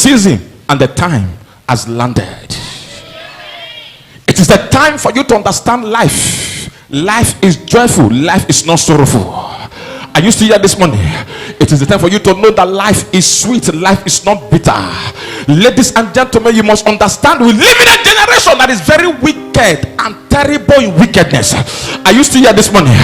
season and the time has landed. It is the time for you to understand life. Life is joyful, life is not sorrowful. I used to hear this morning, it is the time for you to know that life is sweet, life is not bitter. Ladies and gentlemen, you must understand we live in a generation that is very wicked and terrible in wickedness. I used to hear this morning,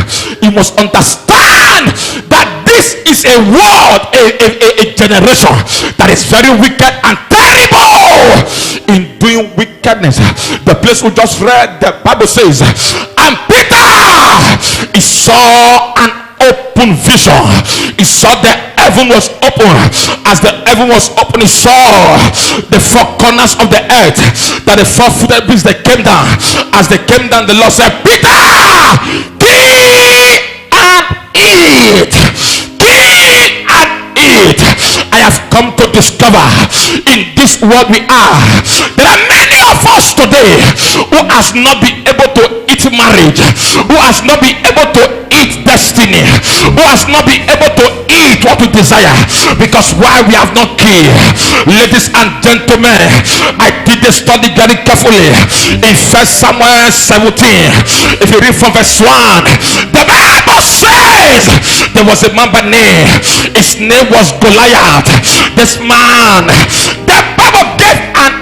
you must understand that this is a world, a generation that is very wicked and terrible in doing wickedness. The place we just read, the Bible says, and Peter, he saw an open vision. He saw the heaven was open. As the heaven was open, he saw the four corners of the earth, that the four-footed beasts that came down. As they came down, the Lord said, Peter, kill and eat. Kill and eat. I have come to discover in this world we are, there are many of us today who has not been able to eat marriage, who has not been able to eat destiny, who has not been able to eat what we desire, because why? We have not killed. Ladies and gentlemen, I did the study very carefully in 1 Samuel 17. If you read from verse 1, the Bible says there was a man by name, his name was Goliath. This man, the Bible gave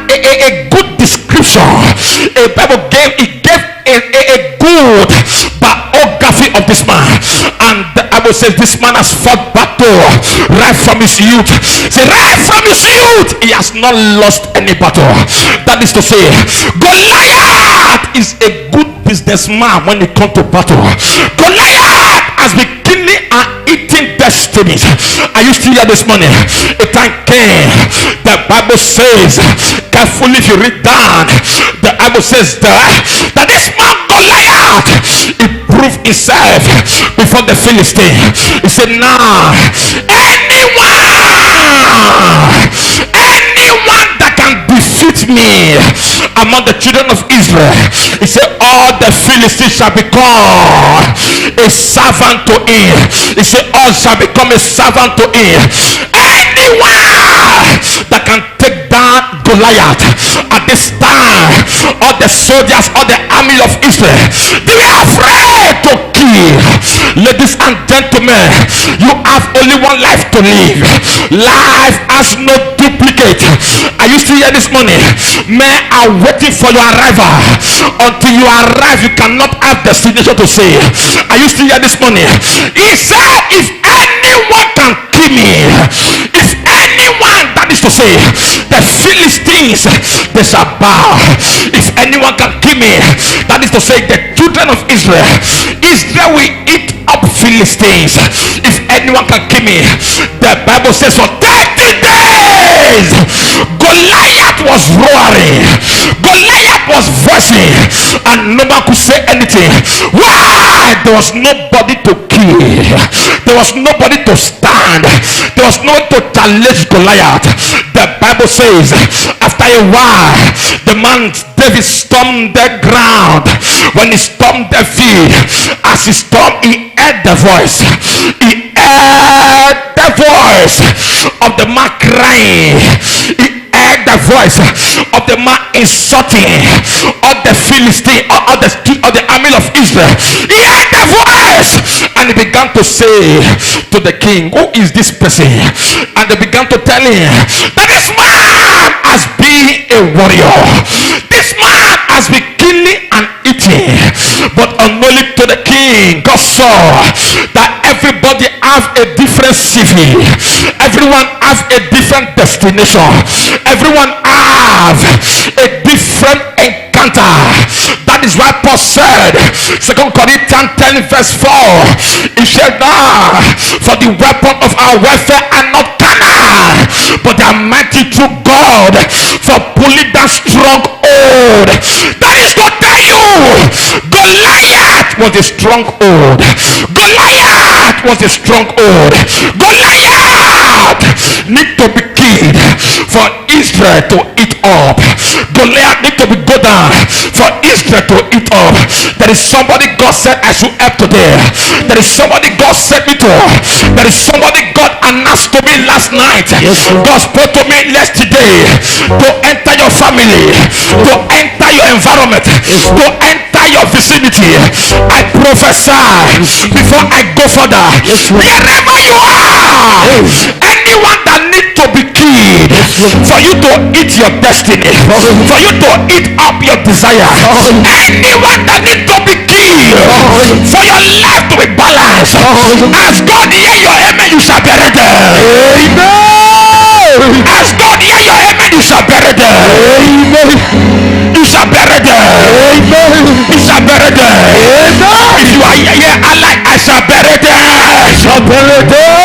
a good description. A Bible gave a good biography of this man, and the Bible says this man has fought battle right from his youth. Say, right from his youth, he has not lost any battle. That is to say, Goliath is a good businessman when it comes to battle. Goliath has been killing and eating destinies. I used to hear this morning, a time came, the Bible says, carefully if you read down, the Bible says that this man Goliath, he proved himself before the Philistine. He said, now anyone that can defeat me among the children of Israel, he said, all the Philistines shall become a servant to him. He said, all shall become a servant to him. Anyone that can take down Goliath at this time, all the soldiers, all the army of Israel, they were afraid to kill. Ladies and gentlemen, you have only one life to live. Life has no duplicate. I used to hear this morning, men are waiting for your arrival. Until you arrive, you cannot have destination to say. I used to hear this morning, he said, if anyone can kill me, if anyone, that is to say, the Philistines, they shall bow. If anyone can kill me, that is to say, the children of Israel will eat up Philistines. If anyone can kill me, the Bible says for 30 days Goliath was roaring, Goliath was voicing, and no man could say anything. Why? There was nobody to kill, there was nobody to stand, there was no one to challenge Goliath. The Bible says after a while, the man David stormed the ground. When he stormed the field, as he stormed, he heard the voice. He heard the voice of the man crying. He heard the voice of the man insulting of the Philistine, or the army of Israel. He heard the voice, and he began to say to the king, who is this person? And they began to tell him that this man has been a warrior, this man has been killing and eating. But unknowingly to the king, God saw that everybody have a different CV, everyone have a different destination, everyone have a different encounter. That is why Paul said, 2 Corinthians 10 verse 4, he said, now for the weapon of our warfare are not carnal, but they are mighty through God for pulling down stronghold. That is to tell you, Goliath was a stronghold. Goliath was a stronghold. Goliath Goliath need to be killed for Israel to eat up. Goliath need to be go down for Israel to eat up. There is somebody God said I should help today. There is somebody God sent me to. There is somebody God announced to me last night. God spoke to me yesterday to enter your family, to enter your environment, to enter your vicinity. I prophesy before I go further. Wherever you are, anyone that needs to be killed for you to eat your destiny, for you to eat up your desire, anyone that needs to be killed for your life to be balanced, as God hear your amen, you shall bury them. As God hear your amen, you shall bury them. You shall bury them. You shall bury them. If you are here, I shall bury them. I shall bury them.